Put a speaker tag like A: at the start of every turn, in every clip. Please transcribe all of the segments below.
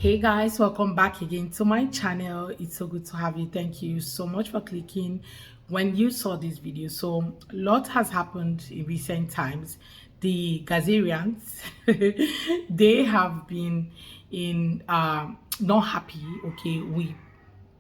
A: Hey guys, welcome back again to my channel. It's so good to have you. Thank you so much for clicking when you saw this video. So a lot has happened in recent times. The Gazarians they have been in not happy, okay, with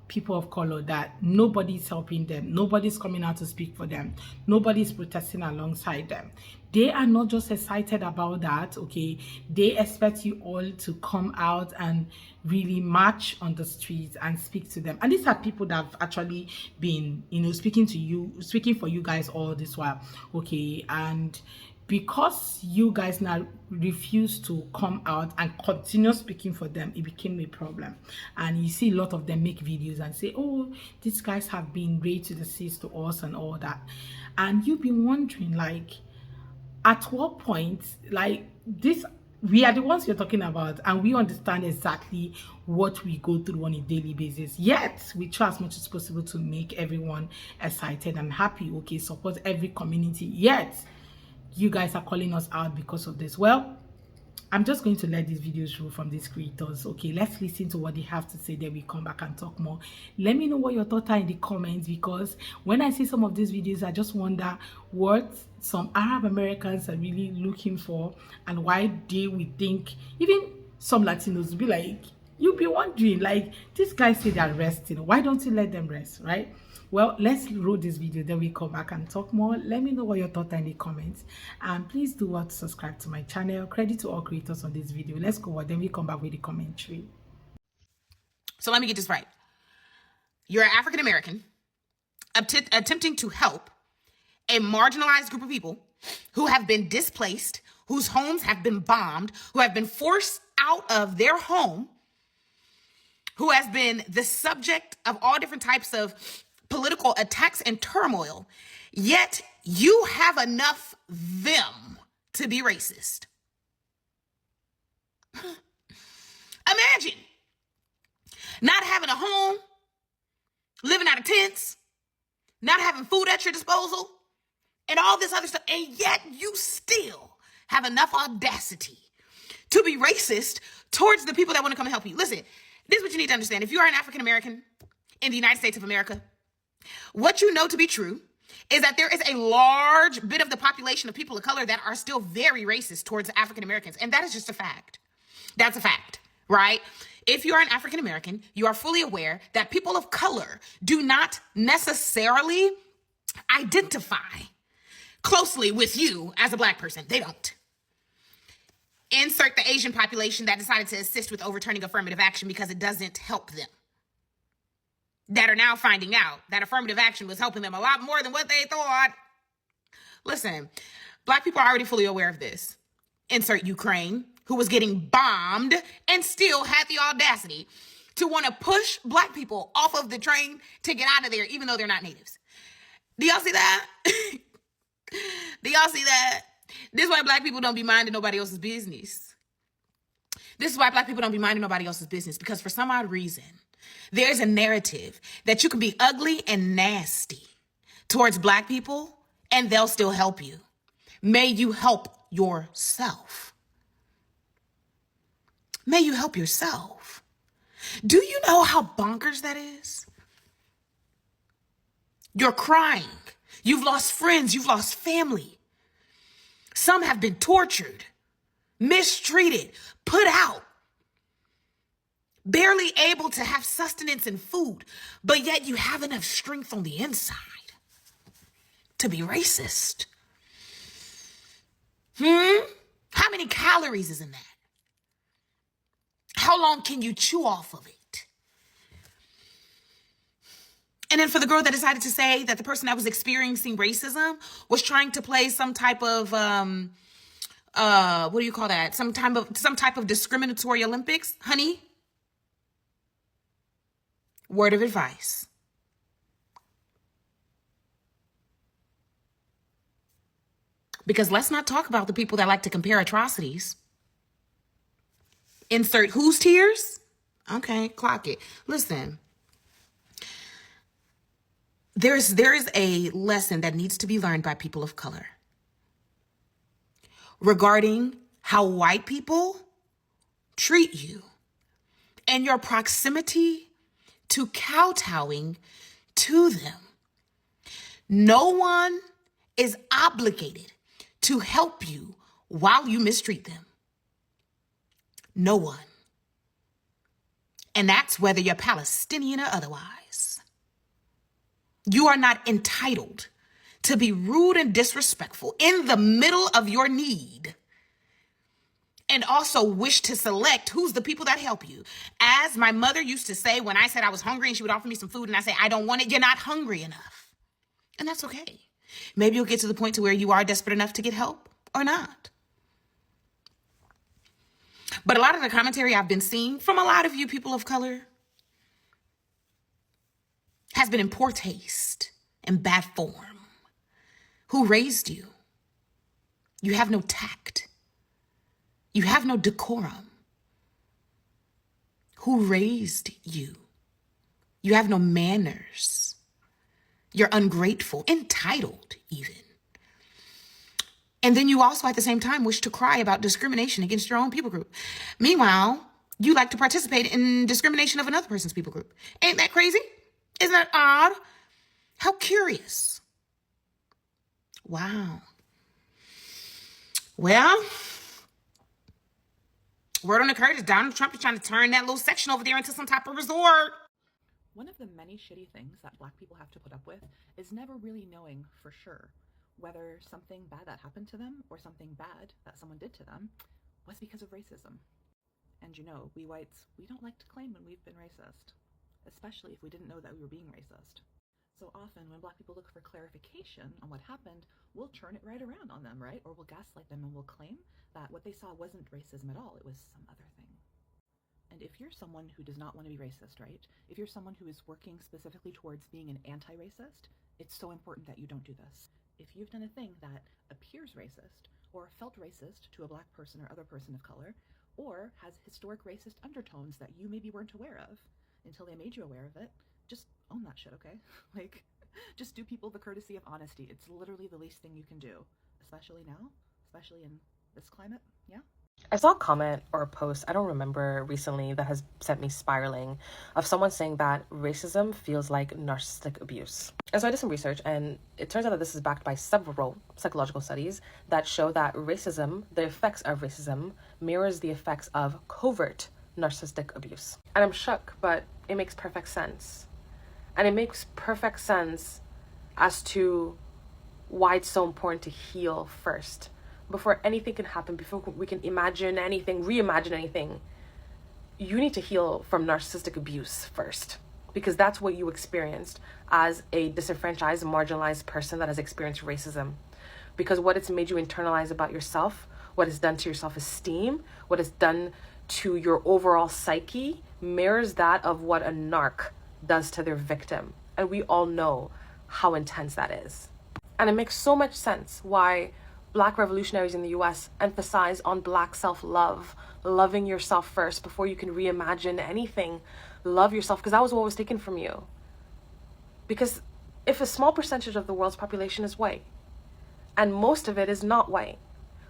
A: people of color, that nobody's helping them, nobody's coming out to speak for them, nobody's protesting alongside them. They are not just excited about that, okay, they expect you all to come out and really march on the streets and speak to them. And these are people that have actually been, speaking to you, speaking for you guys all this while, okay. And because you guys now refuse to come out and continue speaking for them, it became a problem. And you see a lot of them make videos and say, oh, these guys have been raised to the seas to us and all that. And you've been wondering, like, at what point, like, this, we are the ones you're talking about, and we understand exactly what we go through on a daily basis. Yet we try as much as possible to make everyone excited and happy, okay, support every community. Yet you guys are calling us out because of this. Well, I'm just going to let these videos roll from these creators. Okay, let's listen to what they have to say, then we come back and talk more. Let me know what your thoughts are in the comments, because when I see some of these videos, I just wonder what some Arab Americans are really looking for, and why they would think, even some Latinos would be like, you'll be wondering, like, these guys say they're resting, why don't you let them rest, right? Well, let's roll this video, then we come back and talk more. Let me know what your thoughts are in the comments, and please do what to subscribe to my channel. Credit to all creators on this video. Let's go on, then we come back with the commentary.
B: So let me get this right. You're an African American attempting to help a marginalized group of people who have been displaced, whose homes have been bombed, who have been forced out of their home, who has been the subject of all different types of political attacks and turmoil, yet you have enough them to be racist. Imagine not having a home, living out of tents, not having food at your disposal, and all this other stuff, and yet you still have enough audacity to be racist towards the people that want to come and help you. Listen, this is what you need to understand. If you are an African American in the United States of America, what you know to be true is that there is a large bit of the population of people of color that are still very racist towards African Americans. And that is just a fact. That's a fact, right? If you are an African American, you are fully aware that people of color do not necessarily identify closely with you as a Black person. They don't. Insert the Asian population that decided to assist with overturning affirmative action because it doesn't help them, that are now finding out that affirmative action was helping them a lot more than what they thought. Listen, Black people are already fully aware of this. Insert Ukraine, who was getting bombed and still had the audacity to want to push Black people off of the train to get out of there, even though they're not natives. Do y'all see that? Do y'all see that? This is why Black people don't be minding nobody else's business. This is why Black people don't be minding nobody else's business, because for some odd reason, there's a narrative that you can be ugly and nasty towards Black people and they'll still help you. May you help yourself. May you help yourself. Do you know how bonkers that is? You're crying. You've lost friends. You've lost family. Some have been tortured, mistreated, put out, barely able to have sustenance and food, but yet you have enough strength on the inside to be racist. How many calories is in that? How long can you chew off of it? And then for the girl that decided to say that the person that was experiencing racism was trying to play some type of, what do you call that? Some type of discriminatory Olympics, honey. Word of advice. Because let's not talk about the people that like to compare atrocities. Insert whose tears? Okay, clock it. Listen, there is a lesson that needs to be learned by people of color regarding how white people treat you and your proximity to kowtowing to them. No one is obligated to help you while you mistreat them. No one. And that's whether you're Palestinian or otherwise. You are not entitled to be rude and disrespectful in the middle of your need and also wish to select who's the people that help you. As my mother used to say when I said I was hungry and she would offer me some food and I say, I don't want it, you're not hungry enough. And that's okay. Maybe you'll get to the point to where you are desperate enough to get help or not. But a lot of the commentary I've been seeing from a lot of you people of color has been in poor taste and bad form. Who raised you? You have no tact. You have no decorum. Who raised you? You have no manners. You're ungrateful, entitled even. And then you also at the same time wish to cry about discrimination against your own people group. Meanwhile, you like to participate in discrimination of another person's people group. Ain't that crazy? Isn't that odd? How curious. Wow. Well, word on the curd is Donald Trump is trying to turn that little section over there into some type of resort.
C: One of the many shitty things that Black people have to put up with is never really knowing for sure whether something bad that happened to them or something bad that someone did to them was because of racism. And you know, we whites, we don't like to claim when we've been racist, especially if we didn't know that we were being racist. So often when Black people look for clarification on what happened, we'll turn it right around on them, right? Or we'll gaslight them and we'll claim that what they saw wasn't racism at all, it was some other thing. And if you're someone who does not want to be racist, right? If you're someone who is working specifically towards being an anti-racist, it's so important that you don't do this. If you've done a thing that appears racist or felt racist to a Black person or other person of color, or has historic racist undertones that you maybe weren't aware of until they made you aware of it, just own that shit, okay? Like, just do people the courtesy of honesty. It's literally the least thing you can do, especially now, especially in this climate, yeah?
D: I saw a comment or a post, I don't remember recently, that has sent me spiraling, of someone saying that racism feels like narcissistic abuse. And so I did some research, and it turns out that this is backed by several psychological studies that show that racism, the effects of racism, mirrors the effects of covert narcissistic abuse. And I'm shook, but it makes perfect sense. And it makes perfect sense as to why it's so important to heal first. Before anything can happen, before we can imagine anything, reimagine anything, you need to heal from narcissistic abuse first, because that's what you experienced as a disenfranchised, marginalized person that has experienced racism. Because what it's made you internalize about yourself, what it's done to your self-esteem, what it's done to your overall psyche, mirrors that of what a narc does to their victim. And we all know how intense that is. And it makes so much sense why Black revolutionaries in the US emphasize on Black self-love, loving yourself first before you can reimagine anything. Love yourself, because that was what was taken from you. Because if a small percentage of the world's population is white, and most of it is not white,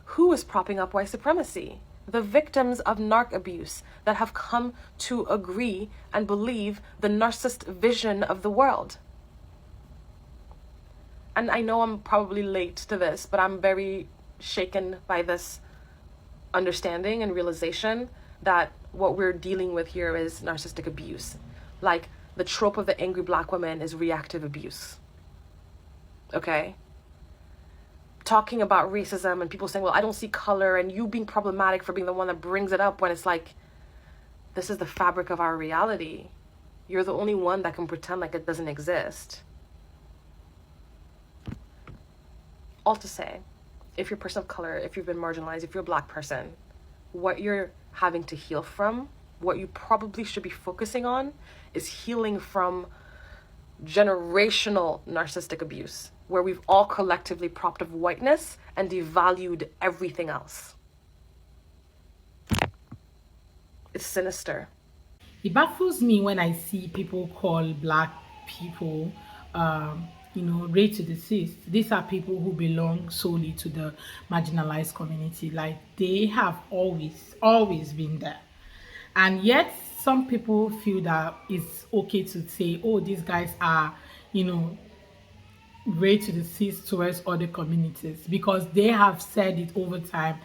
D: who is propping up white supremacy? The victims of narc abuse that have come to agree and believe the narcissist vision of the world. And I know I'm probably late to this, but I'm very shaken by this understanding and realization that what we're dealing with here is narcissistic abuse. Like, the trope of the angry Black woman is reactive abuse. Okay? Talking about racism and people saying, well, I don't see color, and you being problematic for being the one that brings it up, when it's like, this is the fabric of our reality. You're the only one that can pretend like it doesn't exist. All to say, if you're a person of color, if you've been marginalized, if you're a Black person, what you're having to heal from, what you probably should be focusing on, is healing from generational narcissistic abuse, where we've all collectively propped up whiteness and devalued everything else. It's sinister.
A: It baffles me when I see people call Black people, rate to desist. These are people who belong solely to the marginalized community. Like, they have always been there. And yet, some people feel that it's okay to say, oh, these guys are, you know, way to the seas towards other communities because they have said it over time.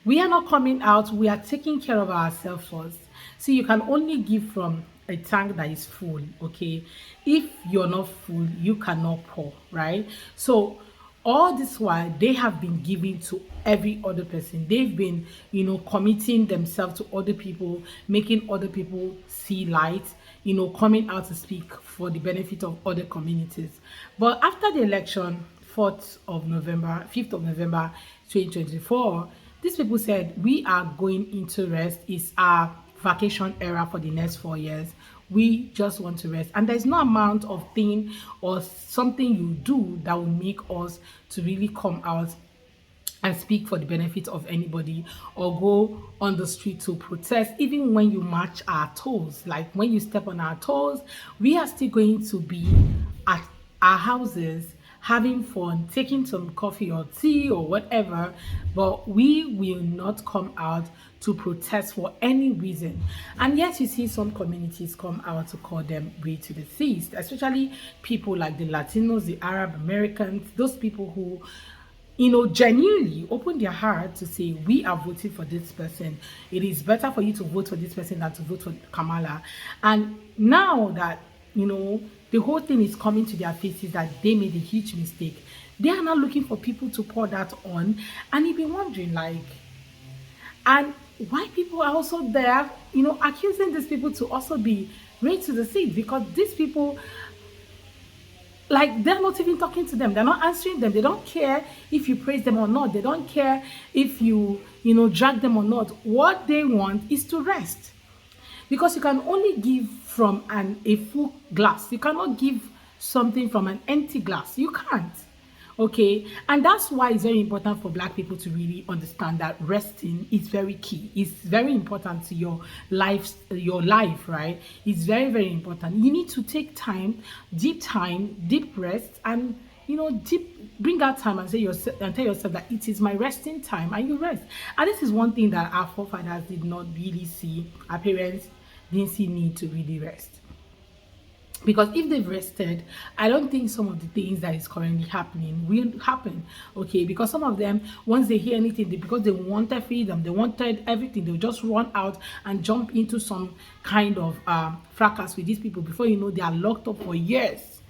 A: We are not coming out, we are taking care of ourselves first. See, you can only give from a tank that is full, okay? If you're not full, you cannot pour, right? So all this while they have been giving to every other person. They've been, you know, committing themselves to other people, making other people see light, you know, coming out to speak for the benefit of other communities. But after the election, 4th of November, 5th of November 2024, these people said, we are going into rest. It's our vacation era for the next 4 years. We just want to rest. And there's no amount of thing or something you do that will make us to really come out and speak for the benefit of anybody or go on the street to protest. Even when you march our toes, like when you step on our toes, we are still going to be at our houses having fun, taking some coffee or tea or whatever, but we will not come out to protest for any reason. And yet you see some communities come out to call them way to the seas, especially people like the Latinos, the Arab Americans, those people who, you know, genuinely open their heart to say, we are voting for this person. It is better for you to vote for this person than to vote for Kamala. And now that, you know, the whole thing is coming to their faces that they made a huge mistake, they are now looking for people to pour that on. And you've been wondering, like, and why people are also there, you know, accusing these people to also be raised to the seat, because these people, like, they're not even talking to them, they're not answering them, they don't care if you praise them or not, they don't care if you know, drag them or not. What they want is to rest, because you can only give from a full glass. You cannot give something from an empty glass. You can't. Okay, and that's why it's very important for Black people to really understand that resting is very key. It's very important to your life, right? It's very, very important. You need to take time, deep rest, and, you know, bring out time and tell yourself that it is my resting time, and you rest. And this is one thing that our forefathers did not really see. Our parents didn't see need to really rest. Because if they've rested, I don't think some of the things that is currently happening will happen. Okay, because some of them, once they hear anything, because they wanted freedom, they wanted everything, they'll just run out and jump into some kind of fracas with these people. Before you know, they are locked up for years.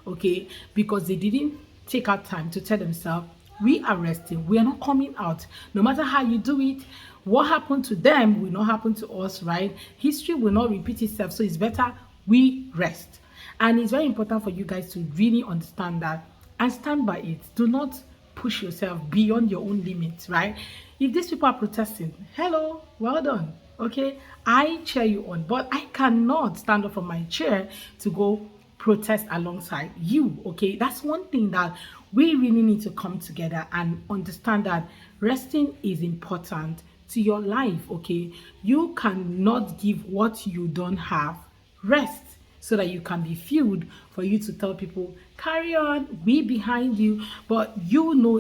A: Okay, because they didn't take out time to tell themselves, we are resting, we are not coming out. No matter how you do it, what happened to them will not happen to us, right? History will not repeat itself, so it's better we rest. And it's very important for you guys to really understand that and stand by it. Do not push yourself beyond your own limits, right? If these people are protesting, hello, well done, okay? I cheer you on, but I cannot stand up from my chair to go protest alongside you, okay? That's one thing that we really need to come together and understand, that resting is important to your life, okay? You cannot give what you don't have. Rest so that you can be fueled for you to tell people, carry on, we behind you. But you know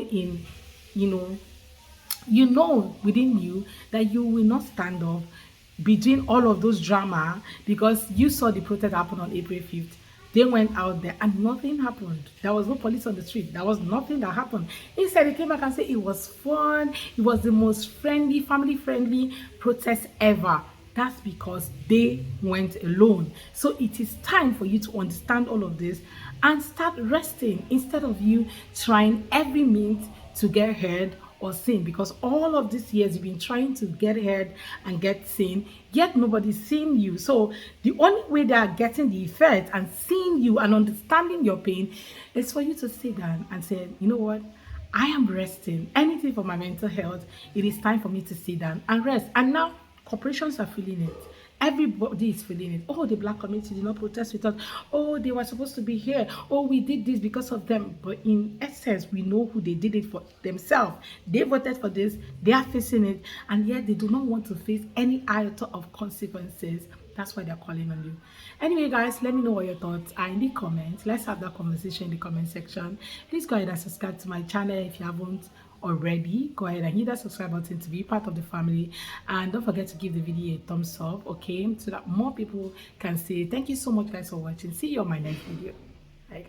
A: within you that you will not stand up between all of those drama, because you saw the protest happen on April 5th. They went out there and nothing happened. There was no police on the street. There was nothing that happened. Instead, they came back and said it was fun. It was the most friendly, family-friendly protest ever. That's because they went alone. So it is time for you to understand all of this and start resting, instead of you trying every means to get heard or seen, because all of these years you've been trying to get heard and get seen, yet nobody's seeing you. So the only way they are getting the effect and seeing you and understanding your pain is for you to sit down and say, you know what, I am resting. Anything for my mental health, it is time for me to sit down and rest. And now corporations are feeling it. Everybody is feeling it. Oh, the Black community did not protest with us. Oh, they were supposed to be here. Oh, we did this because of them. But in essence, we know who they did it for themselves. They voted for this. They are facing it. And yet they do not want to face any iota of consequences. That's why they're calling on you. Anyway, guys, let me know what your thoughts are in the comments. Let's have that conversation in the comment section. Please go ahead and subscribe to my channel if you haven't already, go ahead and hit that subscribe button to be part of the family, and don't forget to give the video a thumbs up, okay, so that more people can see. Thank you so much guys for watching. See you on my next video. Bye.